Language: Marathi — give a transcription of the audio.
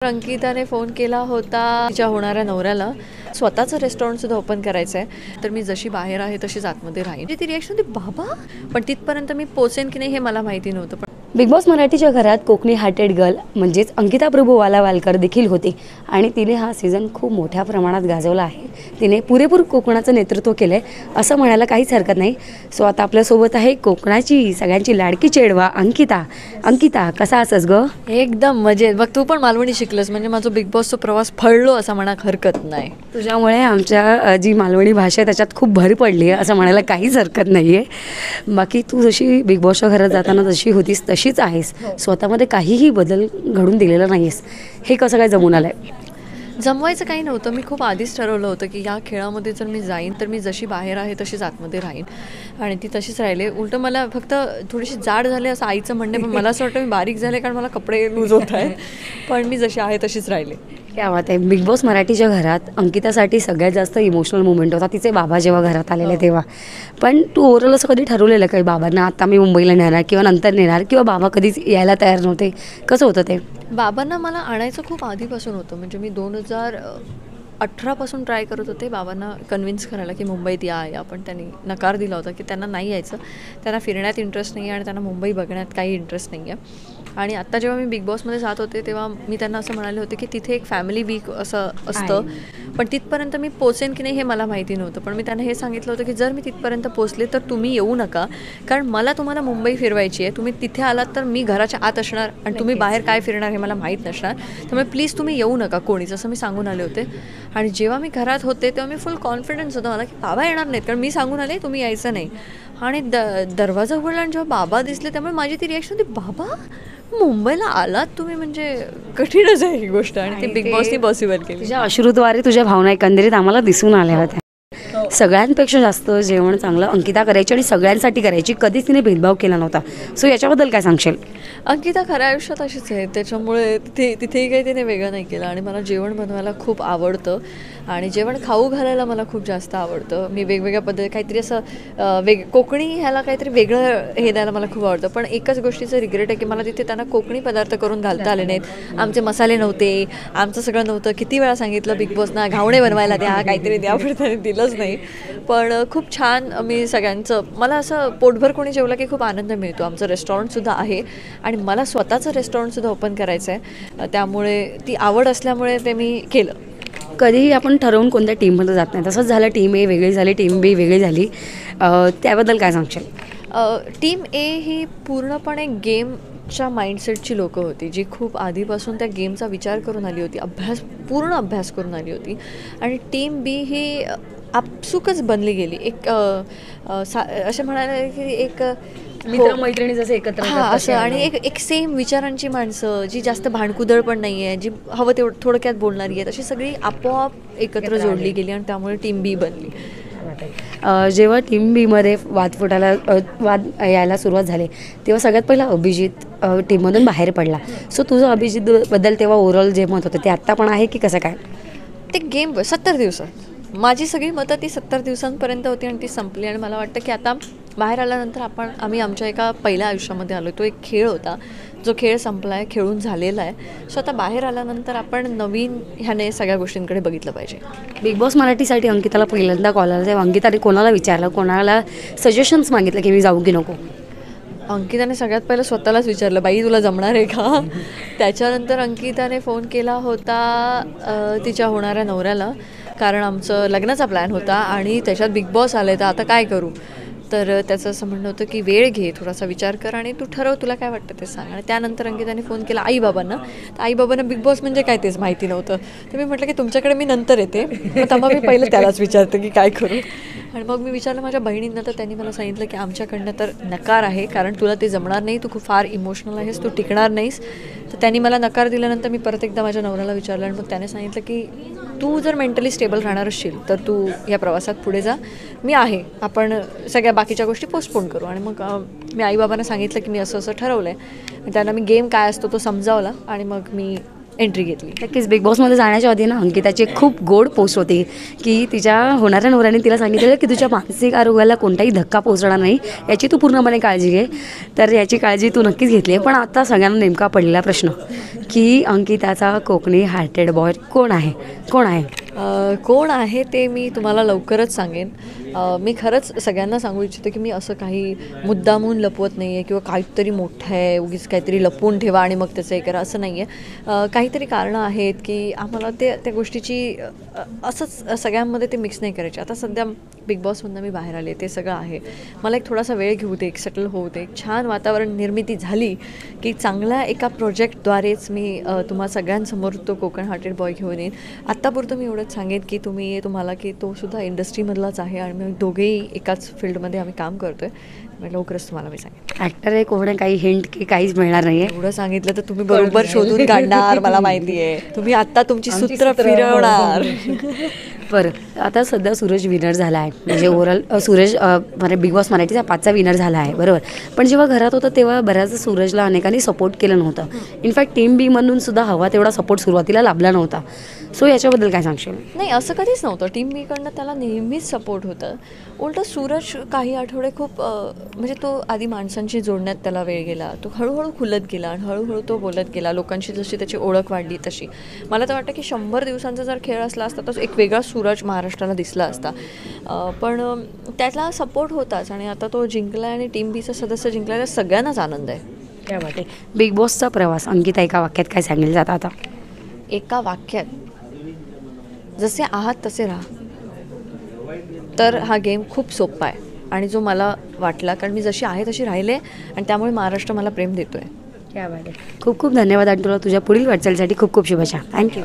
अंकिताने फोन केला होता तिच्या होणाऱ्या नवऱ्याला स्वतःचं रेस्टॉरंटसुद्धा ओपन करायचं आहे. तर मी जशी बाहेर आहे तशीच आतमध्ये राहीन. ती रिॲक्शन होती बाबा, पण तिथपर्यंत मी पोचेन की नाही हे मला माहिती नव्हतं. पण बिग बॉस मराठीच्या घरात कोकणी हार्टेड गर्ल म्हणजेच अंकिता प्रभू वालावालकर देखील होती आणि तिने हा सीझन खूप मोठ्या प्रमाणात गाजवला आहे. तिने पुरेपूर कोकणाचं नेतृत्व केलं आहे असं म्हणायला काहीच हरकत नाही. सो आता आपल्यासोबत आहे कोकणाची सगळ्यांची लाडकी चेडवा अंकिता. अंकिता, कसा असंस ग? एकदम मजेत. बघ, तू पण मालवणी शिकलंस म्हणजे माझा बिग बॉसचा प्रवास फळलो असं म्हणा हरकत नाही. तुझ्यामुळे आमच्या जी मालवणी भाषा आहे त्याच्यात खूप भर पडली आहे असं म्हणायला काहीच हरकत नाही आहे. बाकी तू जशी बिग बॉसच्या घरात जाताना जशी होतीस तशीच आहेस. स्वतःमध्ये काहीही बदल घडून दिलेला नाही आहेस. हे कसं काय जमून आलं आहे? जमवायचं काही नव्हतं. मी खूप आधीच ठरवलं होतं की या खेळामध्ये जर मी जाईन तर मी जशी बाहेर आहे तशीच आतमध्ये राहीन आणि ती तशीच राहिले. उलटं मला फक्त थोडीशी जाड झाले असं आईचं म्हणणे, पण मला असं वाटतं मी बारीक झाले कारण मला कपडे लूज होत आहेत. पण मी जशी आहे तशीच राहिले. क्या बात आहे. बिग बॉस मराठीच्या घरात अंकितासाठी सगळ्यात जास्त इमोशनल मुवमेंट होता तिचे बाबा जेव्हा घरात आलेले तेव्हा. पण तू ओव्हरऑल असं कधी ठरवलेलं काही बाबांना आता मी मुंबईला नेणार किंवा नंतर नेणार, किंवा बाबा कधीच यायला तयार नव्हते? कसं होतं ते? बाबांना मला आणायचं खूप आधीपासून होतं. म्हणजे मी 2018पासून ट्राय करत होते बाबांना कन्व्हिन्स करायला की मुंबईत या. पण त्यांनी नकार दिला होता की त्यांना नाही यायचं, त्यांना फिरण्यात इंटरेस्ट नाही आहे आणि त्यांना मुंबई बघण्यात काही इंटरेस्ट नाही आहे. आणि आत्ता जेव्हा मी बिग बॉसमध्ये जात होते तेव्हा मी त्यांना असं म्हणाले होते की तिथे एक फॅमिली वीक असं असतं, पण तिथपर्यंत मी पोचेन की नाही हे मला माहिती नव्हतं. पण मी त्यांना हे सांगितलं होतं की जर मी तिथपर्यंत पोचले तर तुम्ही येऊ नका, कारण मला तुम्हाला मुंबई फिरवायची आहे. तुम्ही तिथे आलात तर मी घराच्या आत असणार आणि तुम्ही बाहेर काय फिरणार हे मला माहीत नसणार, त्यामुळे प्लीज तुम्ही येऊ नका कोणीच, असं मी सांगून आले होते. आणि जेव्हा मी घरात होते तेव्हा मी फुल कॉन्फिडन्स होता मला की बाबा येणार नाहीत, कारण मी सांगून आले तुम्ही यायचं नाही. आणि दरवाजा उघडला आणि जेव्हा बाबा दिसले त्यामुळे माझी ती रिॲक्शन होती बाबा मुंबईला आलात तुम्ही, म्हणजे कठीणच आहे ही गोष्ट. आणि ती बिग बॉसनी पॉसिबल केली. तुझ्या अश्रूद्वारे तुझ्या भावना एकंदरीत आम्हाला दिसून आल्या होत्या. सगळ्यांपेक्षा जास्त जेवण चांगलं अंकिता करायची आणि सगळ्यांसाठी करायची. कधीच तिने भेदभाव केला नव्हता. सो याच्याबद्दल काय सांगशील? अंकिता खऱ्या आयुष्यात अशीच आहे, त्याच्यामुळे तिथेही काही तिने वेगळं नाही केलं. आणि मला जेवण बनवायला खूप आवडतं आणि जेवण खाऊ घालायला मला खूप जास्त आवडतं. मी वेगवेगळ्या पद्धती काहीतरी असं कोकणी ह्याला काहीतरी वेगळं हे द्यायला मला खूप आवडतं. पण एकच गोष्टीचं रिग्रेट आहे की मला तिथे त्यांना कोकणी पदार्थ करून घालता आले नाहीत. आमचे मसाले नव्हते, आमचं सगळं नव्हतं. किती वेळा सांगितलं बिग बॉसना घावणे बनवायला द्या, काहीतरी द्या, पण त्याने दिलंच नाही. पण खूप छान मी सगळ्यांचं, मला असं पोटभर कोणी जेवलं की खूप आनंद मिळतो. आमचं रेस्टॉरंटसुद्धा आहे आणि मला स्वतःचं रेस्टॉरंटसुद्धा ओपन करायचं आहे, त्यामुळे ती आवड असल्यामुळे ते मी केलं. कधीही आपण ठरवून कोणत्या टीममध्ये जात नाही. तसंच झालं, टीम ए वेगळी झाली, टीम बी वेगळी झाली. त्याबद्दल काय सांगशील? टीम ए ही पूर्णपणे गेमच्या माइंडसेटची लोकं होती, जी खूप आधीपासून त्या गेमचा विचार करून आली होती, पूर्ण अभ्यास करून आली होती. आणि टीम बी ही आपसुकच बनली गेली. एक असे म्हणायला की एक मित्रमैत्रिणी जसे एकत्र असं, आणि एक सेम विचारांची माणसं, जी जास्त भांडकुदळ पण नाही आहे, जी हवं तेवढं थोडक्यात बोलणारी आहेत, अशी सगळी आपोआप एकत्र जोडली गेली आणि त्यामुळे टीम बी बनली. जेव्हा टीम बीमध्ये वाद यायला सुरुवात झाली तेव्हा सगळ्यात पहिला अभिजित टीममधून बाहेर पडला. सो तुझं अभिजितबद्दल तेव्हा ओव्हरऑल जे मत होतं ते आत्ता पण आहे की कसं काय? ते गेम 70 दिवसात माझी सगळी मतं ती 70 दिवसांपर्यंत होती आणि ती संपली. आणि मला वाटतं की आता बाहेर आल्यानंतर आम्ही आमच्या एका पहिल्या आयुष्यामध्ये आलो. तो एक खेळ होता, जो खेळ संपला आहे, खेळून झालेला आहे. सो आता बाहेर आल्यानंतर आपण नवीन ह्याने सगळ्या गोष्टींकडे बघितलं पाहिजे. बिग बॉस मराठीसाठी अंकिताला पहिल्यांदा कॉल आला तेव्हा अंकिताने कोणाला विचारलं, कोणाला सजेशन्स मागितलं की मी जाऊ की नको? अंकिताने सगळ्यात पहिलं स्वतःलाच विचारलं, बाई तुला जमणार आहे का? त्याच्यानंतर अंकिताने फोन केला होता तिच्या होणाऱ्या नवऱ्याला, कारण आमचं लग्नाचा प्लॅन होता आणि त्याच्यात बिग बॉस आले तर आता काय करू. तर त्याचं असं म्हणणं होतं की वेळ घे, थोडासा विचार कर आणि तू ठरव तुला काय वाटतं ते सांग. आणि त्यानंतर अंकिताने फोन केला आईबाबांना. तर आईबाबांना बिग बॉस म्हणजे काय तेच माहिती नव्हतं. तर मी म्हटलं की तुमच्याकडे मी नंतर येते, मग मी पहिलं त्यालाच विचारते की काय करू. आणि मग मी विचारलं माझ्या बहिणींना, तर त्यांनी मला सांगितलं की आमच्याकडनं तर नकार आहे, कारण तुला ते जमणार नाही, तू खूप फार इमोशनल आहेस, तू टिकणार नाहीस. तर त्यांनी मला नकार दिल्यानंतर मी परत एकदा माझ्या नवऱ्याला विचारलं आणि मग त्याने सांगितलं की तू जर मेंटली स्टेबल राहणार असशील तर तू या प्रवासात पुढे जा, मी आहे, आपण सगळ्या बाकीच्या गोष्टी पोस्टपोन करू. आणि मग मी आईबाबांना सांगितलं की मी असं असं ठरवलं आहे. त्यांना मी गेम काय असतो तो समजावला आणि मग मी एंट्री घेतली. नक्कीच बिग बॉसमध्ये जाण्याच्या आधी ना अंकिताची एक खूप गोड पोस्ट होती की तिच्या होणाऱ्या नवऱ्याने तिला सांगितलेलं की तुझ्या मानसिक आरोग्याला कोणताही धक्का पोहोचणार नाही, याची तू पूर्णपणे काळजी घे. तर याची काळजी तू नक्कीच घेतली आहे. पण आता सगळ्यांना नेमका पडलेला प्रश्न की अंकिताचा कोकणी हार्टेड बॉय कोण आहे, कोण आहे? कोण आहे ते मी तुम्हाला लवकरच सांगेन. मी खरंच सगळ्यांना सांगू इच्छिते की मी असं काही मुद्दामून लपवत नाही आहे किंवा काहीतरी मोठं आहे उगीच काहीतरी लपवून ठेवा आणि मग त्याचं हे करा, असं नाही आहे. काहीतरी कारणं आहेत की आम्हाला त्या गोष्टीची असंच सगळ्यांमध्ये ते मिक्स नाही करायचे. आता सध्या बिग बॉसमधनं मी बाहेर आले, ते सगळं आहे. मला एक थोडासा वेळ घेऊ दे, एक सेटल होऊ दे, एक छान वातावरण निर्मिती झाली की चांगल्या एका प्रोजेक्टद्वारेच मी तुम्हा सगळ्यांसमोर तो कोकण हार्टेड बॉय घेऊन येईन. आत्तापुरतं मी एवढंच सांगेन की तुम्हाला की तो सुद्धा इंडस्ट्रीमधलाच आहे आणि मी दोघेही एकाच फील्डमध्ये आम्ही काम करतो आहे. लवकरच तुम्हाला मी सांगेन. ॲक्टर आहे कोण आहे, काही हिंट की काहीच मिळणार नाही आहे? एवढं सांगितलं तर तुम्ही बरोबर शोधून काढणार, मला माहिती आहे. तुम्ही आत्ता तुमची सूत्र फिरवणार. बरं, आता सध्या सूरज विनर झाला आहे, म्हणजे ओव्हरऑल सूरज बिग बॉस मराठीचा 5चा विनर झाला आहे, बरोबर. पण जेव्हा घरात होता तेव्हा बऱ्याच सूरजला अनेकांनी सपोर्ट केलं नव्हतं. इनफॅक्ट टीम बी म्हणून सुद्धा हवा तेवढा सपोर्ट सुरुवातीला लाभला नव्हता. सो याच्याबद्दल काय सांगशील? नाही, असं कधीच नव्हतं. टीम बीकडनं त्याला नेहमीच सपोर्ट होतं. उलटं सूरज काही आठवडे खूप म्हणजे तो आधी माणसांशी जोडण्यात त्याला वेळ गेला, तो हळूहळू खुलत गेला आणि हळूहळू तो बोलत गेला. लोकांशी जशी त्याची ओळख वाढली तशी मला तर वाटतं की 100 दिवसांचा जर खेळ असला असता तर एक वेगळा सूरज महाराष्ट्राला दिसला असता. पण त्याला सपोर्ट होताच आणि आता तो जिंकला आणि टीम बीचा सदस्य जिंकला, सगळ्यांनाच आनंद आहे. काय वाटते बिग बॉसचा प्रवास अंकिता एका वाक्यात काय सांगेल जातं आता? एका वाक्यात, जसे आहात तसे राहा. तर हा गेम खूप सोपा आहे आणि जो मला वाटला, कारण मी जशी आहे तशी राहिले आणि त्यामुळे महाराष्ट्र मला प्रेम देतो आहे. काय वाटते. खूप खूप धन्यवाद आणि तुला तुझ्या पुढील वाटचालीसाठी खूप खूप शुभेच्छा. थँक्यू.